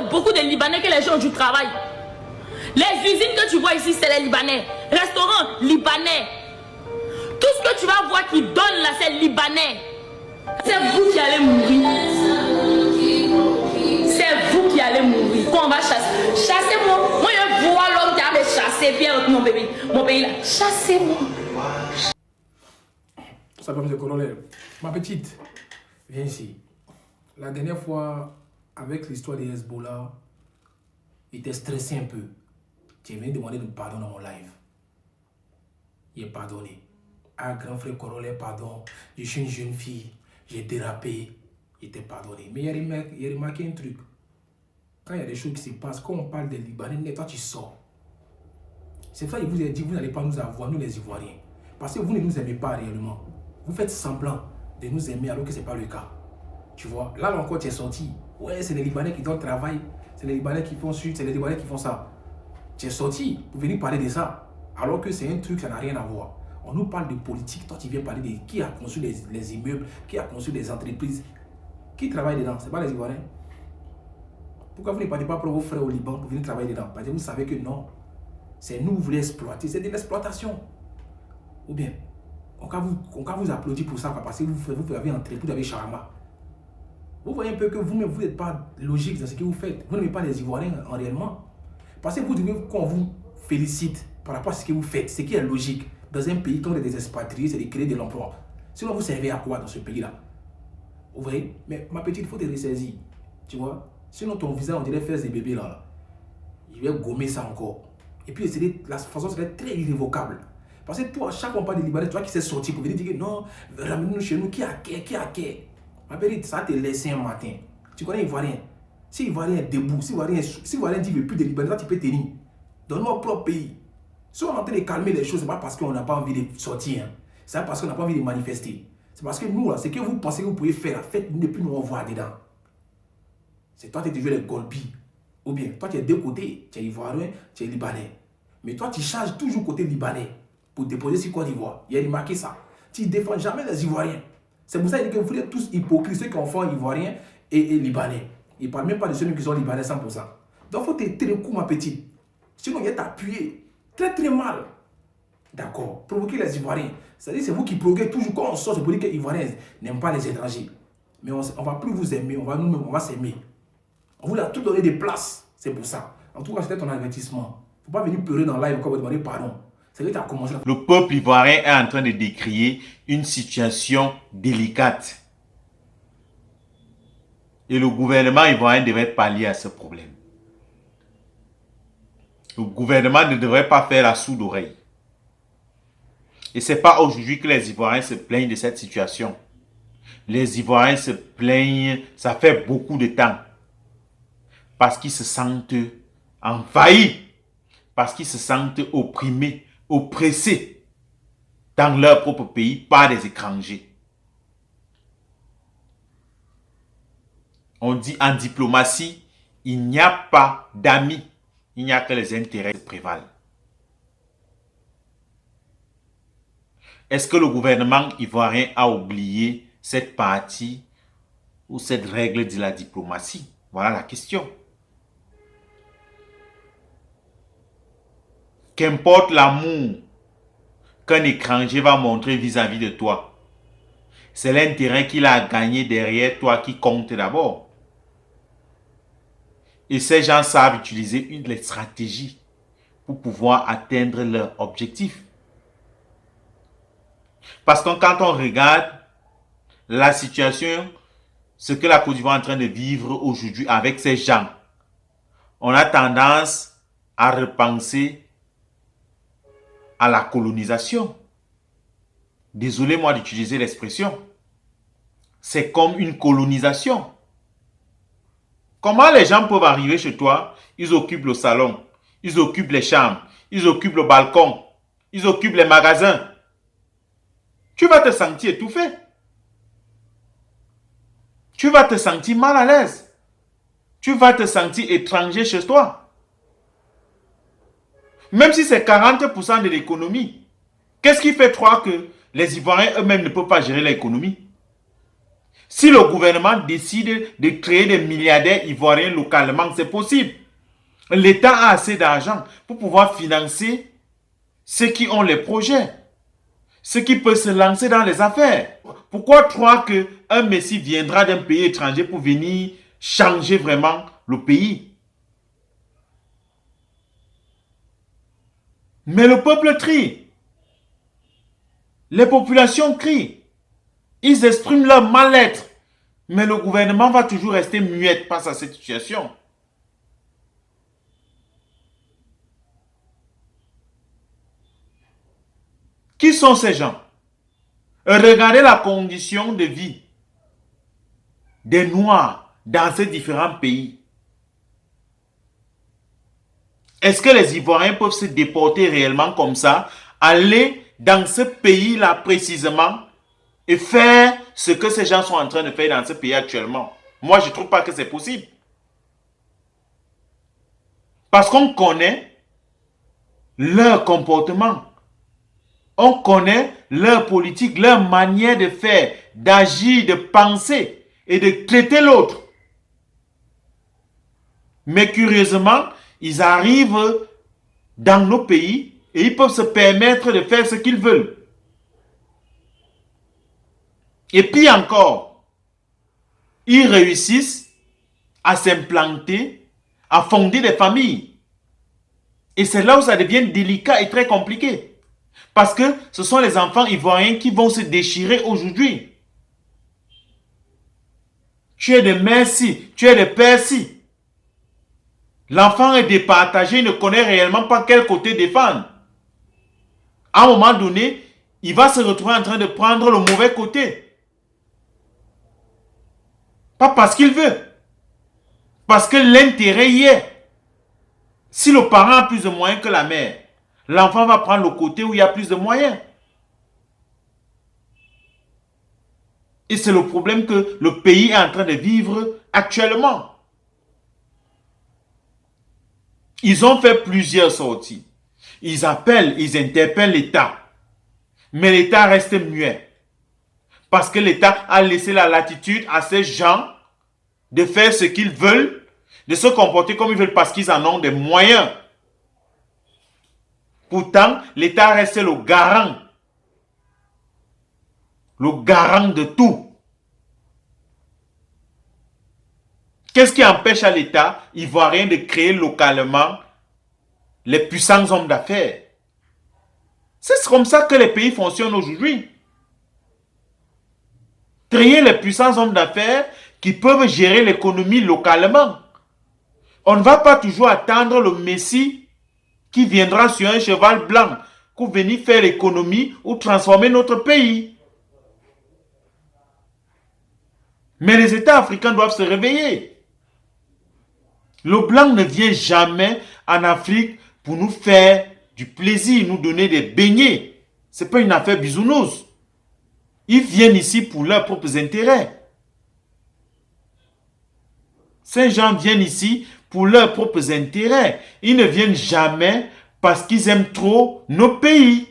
c'est beaucoup de Libanais que les gens du travail. Les usines que tu vois ici, c'est les Libanais. Restaurants, Libanais. Tout ce que tu vas voir qui donne là, c'est Libanais. C'est vous qui allez mourir. C'est vous qui allez mourir. Quand on va chasser. Chassez-moi. Moi, je vois l'homme qui a me chasser. Pierre, mon bébé. Mon pays là. Chassez-moi. Ça va, monsieur le colonel. Ma petite, viens ici. La dernière fois, avec l'histoire des Hezbollah, j'étais stressé un peu. Tu es venu demander de pardon dans mon live. Il est pardonné. Ah, grand frère colonel, pardon. Je suis une jeune fille. J'ai dérapé. Il était pardonné. Mais il a remarqué un truc. Quand il y a des choses qui se passent, quand on parle des Libanais, toi tu sors. C'est ça que je vous ai dit, vous n'allez pas nous avoir, nous les Ivoiriens. Parce que vous ne nous aimez pas réellement. Vous faites semblant de nous aimer alors que ce n'est pas le cas. Tu vois, là encore tu es sorti. Ouais, c'est les Libanais qui donnent le travail. C'est les Libanais qui font ci, c'est les Libanais qui font ça. Tu es sorti pour venir parler de ça. Alors que c'est un truc, ça n'a rien à voir. On nous parle de politique. Toi, tu viens parler de qui a conçu les immeubles, qui a conçu les entreprises. Qui travaille dedans? Ce n'est pas les Ivoiriens. Pourquoi vous ne partez pas pour vos frères au Liban pour venir travailler dedans? Parce que vous savez que non. C'est nous, vous voulez exploiter. C'est de l'exploitation. Ou bien, on va vous applaudir pour ça parce que vous avez entré, vous avez charma. Vous voyez un peu que vous-même, vous n'êtes pas logique dans ce que vous faites. Vous n'aimez pas les Ivoiriens en réellement. Parce que vous devez qu'on vous félicite par rapport à ce que vous faites, ce qui est logique. Dans un pays, quand on est des expatriés, c'est de créer de l'emploi. Sinon, vous servez à quoi dans ce pays-là? Vous voyez? Mais ma petite, il faut te ressaisir. Tu vois? Sinon, ton visage, on dirait fesses des bébés là. Je vais gommer ça encore. Et puis, la façon serait très irrévocable. Parce que toi, à chaque fois, on parle de Libanais, toi qui sais sortir pour venir dire que non, ramenez-nous chez nous, qui a quai? Ma petite, ça te laisse un matin. Tu connais Ivoirien? Si Ivoirien est debout, si Ivoirien dit qu'il ne veut plus de Libanais, toi, tu peux tenir. Dans notre propre pays. Si on est en train de calmer les choses, ce n'est pas parce qu'on n'a pas envie de sortir. Hein. C'est parce qu'on n'a pas envie de manifester. C'est parce que nous, là, ce que vous pensez que vous pouvez faire, faites ne plus nous revoir dedans. C'est toi qui es toujours les golbis. Ou bien, toi, tu es deux côtés. Tu es Ivoirien, tu es Libanais. Mais toi, tu changes toujours côté Libanais pour déposer sur Côte d'Ivoire. Il y a remarqué ça. Tu ne défends jamais les Ivoiriens. C'est pour ça que vous êtes tous hypocrites, ceux qui ont fait Ivoiriens et Libanais. Ils ne parlent même pas de ceux qui sont Libanais 100%. Donc, il faut te tirer le coup, ma petite. Sinon, il y a t'appuyer très très mal. D'accord. Provoquer les Ivoiriens. C'est-à-dire c'est vous qui provoquez toujours quand on sort, c'est pour dire que les Ivoiriens n'aiment pas les étrangers. Mais on ne va plus vous aimer, on va s'aimer. On vous a tout donné des places. C'est pour ça. En tout cas, c'était ton avertissement. Il ne faut pas venir pleurer dans le live quand vous demandez pardon. C'est que tu as commencé. Le peuple ivoirien est en train de décrier une situation délicate. Et le gouvernement ivoirien devrait pallier à ce problème. Le gouvernement ne devrait pas faire la sourde oreille. Et ce n'est pas aujourd'hui que les Ivoiriens se plaignent de cette situation. Les Ivoiriens se plaignent, ça fait beaucoup de temps. Parce qu'ils se sentent envahis. Parce qu'ils se sentent opprimés, oppressés dans leur propre pays par des étrangers. On dit en diplomatie, il n'y a pas d'amis. Il n'y a que les intérêts qui prévalent. Est-ce que le gouvernement ivoirien a oublié cette partie ou cette règle de la diplomatie? Voilà la question. Qu'importe l'amour qu'un étranger va montrer vis-à-vis de toi, c'est l'intérêt qu'il a gagné derrière toi qui compte d'abord. Et ces gens savent utiliser les stratégies pour pouvoir atteindre leur objectif. Parce que quand on regarde la situation, ce que la Côte d'Ivoire est en train de vivre aujourd'hui avec ces gens, on a tendance à repenser à la colonisation. Désolé moi d'utiliser l'expression. C'est comme une colonisation. Comment les gens peuvent arriver chez toi, ils occupent le salon, ils occupent les chambres, ils occupent le balcon, ils occupent les magasins. Tu vas te sentir étouffé. Tu vas te sentir mal à l'aise. Tu vas te sentir étranger chez toi. Même si c'est 40% de l'économie. Qu'est-ce qui fait croire que les Ivoiriens eux-mêmes ne peuvent pas gérer l'économie? Si le gouvernement décide de créer des milliardaires ivoiriens localement, c'est possible. L'État a assez d'argent pour pouvoir financer ceux qui ont les projets, ceux qui peuvent se lancer dans les affaires. Pourquoi croire qu'un messie viendra d'un pays étranger pour venir changer vraiment le pays? Mais le peuple crie. Les populations crient. Ils expriment leur mal-être. Mais le gouvernement va toujours rester muet face à cette situation. Qui sont ces gens? Regardez la condition de vie des Noirs dans ces différents pays. Est-ce que les Ivoiriens peuvent se déporter réellement comme ça, aller dans ce pays-là précisément et faire ce que ces gens sont en train de faire dans ce pays actuellement? Moi, je ne trouve pas que c'est possible. Parce qu'on connaît leur comportement. On connaît leur politique, leur manière de faire, d'agir, de penser et de traiter l'autre. Mais curieusement, ils arrivent dans nos pays et ils peuvent se permettre de faire ce qu'ils veulent. Et puis encore, ils réussissent à s'implanter, à fonder des familles. Et c'est là où ça devient délicat et très compliqué. Parce que ce sont les enfants ivoiriens qui vont se déchirer aujourd'hui. Tu es de mère ci, tu es de père ci. L'enfant est départagé, il ne connaît réellement pas quel côté défendre. À un moment donné, il va se retrouver en train de prendre le mauvais côté. Pas parce qu'il veut. Parce que l'intérêt y est. Si le parent a plus de moyens que la mère, l'enfant va prendre le côté où il y a plus de moyens. Et c'est le problème que le pays est en train de vivre actuellement. Ils ont fait plusieurs sorties. Ils appellent, ils interpellent l'État. Mais l'État reste muet. Parce que l'État a laissé la latitude à ces gens de faire ce qu'ils veulent, de se comporter comme ils veulent parce qu'ils en ont des moyens. Pourtant, l'État reste le garant de tout. Qu'est-ce qui empêche à l'État ivoirien de créer localement les puissants hommes d'affaires? C'est comme ça que les pays fonctionnent aujourd'hui. Créer les puissants hommes d'affaires qui peuvent gérer l'économie localement. On ne va pas toujours attendre le Messie qui viendra sur un cheval blanc pour venir faire l'économie ou transformer notre pays. Mais les États africains doivent se réveiller. Le blanc ne vient jamais en Afrique pour nous faire du plaisir, nous donner des beignets. Ce n'est pas une affaire bisounours. Ils viennent ici pour leurs propres intérêts. Ces gens viennent ici pour leurs propres intérêts. Ils ne viennent jamais parce qu'ils aiment trop nos pays.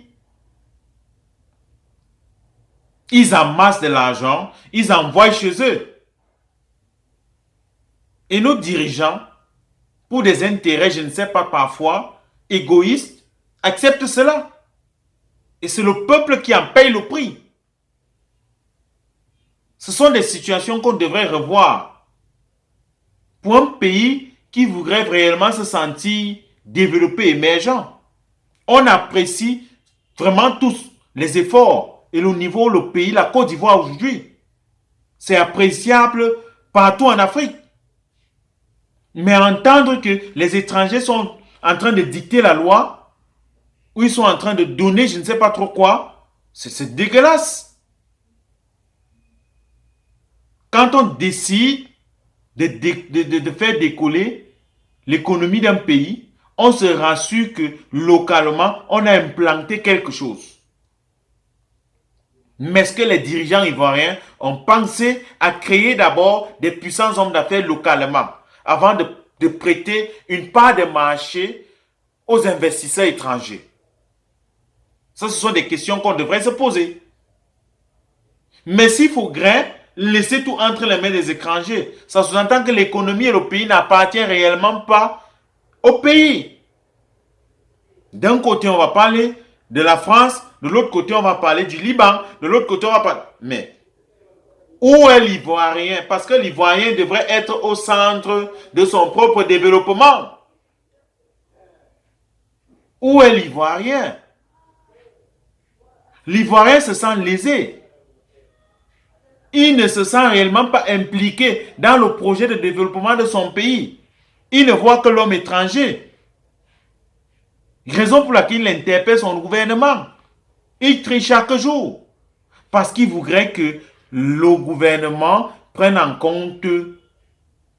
Ils amassent de l'argent, ils envoient chez eux. Et nos dirigeants, pour des intérêts, je ne sais pas, parfois, égoïstes, acceptent cela. Et c'est le peuple qui en paye le prix. Ce sont des situations qu'on devrait revoir. Pour un pays qui voudrait réellement se sentir développé, émergent, on apprécie vraiment tous les efforts et le niveau, le pays, la Côte d'Ivoire aujourd'hui. C'est appréciable partout en Afrique. Mais entendre que les étrangers sont en train de dicter la loi, ou ils sont en train de donner je ne sais pas trop quoi, c'est dégueulasse. Quand on décide de faire décoller l'économie d'un pays, on se rassure que localement, on a implanté quelque chose. Mais est-ce que les dirigeants ivoiriens ont pensé à créer d'abord des puissants hommes d'affaires localement avant de prêter une part de marché aux investisseurs étrangers? Ça, ce sont des questions qu'on devrait se poser. Mais s'il faut grain, laisser tout entre les mains des étrangers. Ça sous-entend que l'économie et le pays n'appartiennent réellement pas au pays. D'un côté, on va parler de la France, de l'autre côté, on va parler du Liban, de l'autre côté, on va parler... Mais où est l'Ivoirien? Parce que l'Ivoirien devrait être au centre de son propre développement. Où est l'Ivoirien? L'Ivoirien se sent lésé. Il ne se sent réellement pas impliqué dans le projet de développement de son pays. Il ne voit que l'homme étranger. Raison pour laquelle il interpelle son gouvernement. Il trie chaque jour. Parce qu'il voudrait que le gouvernement prenne en compte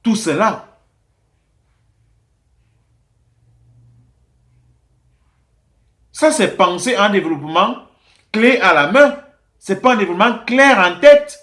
tout cela. Ça, c'est penser un développement clé à la main. Ce n'est pas un développement clair en tête.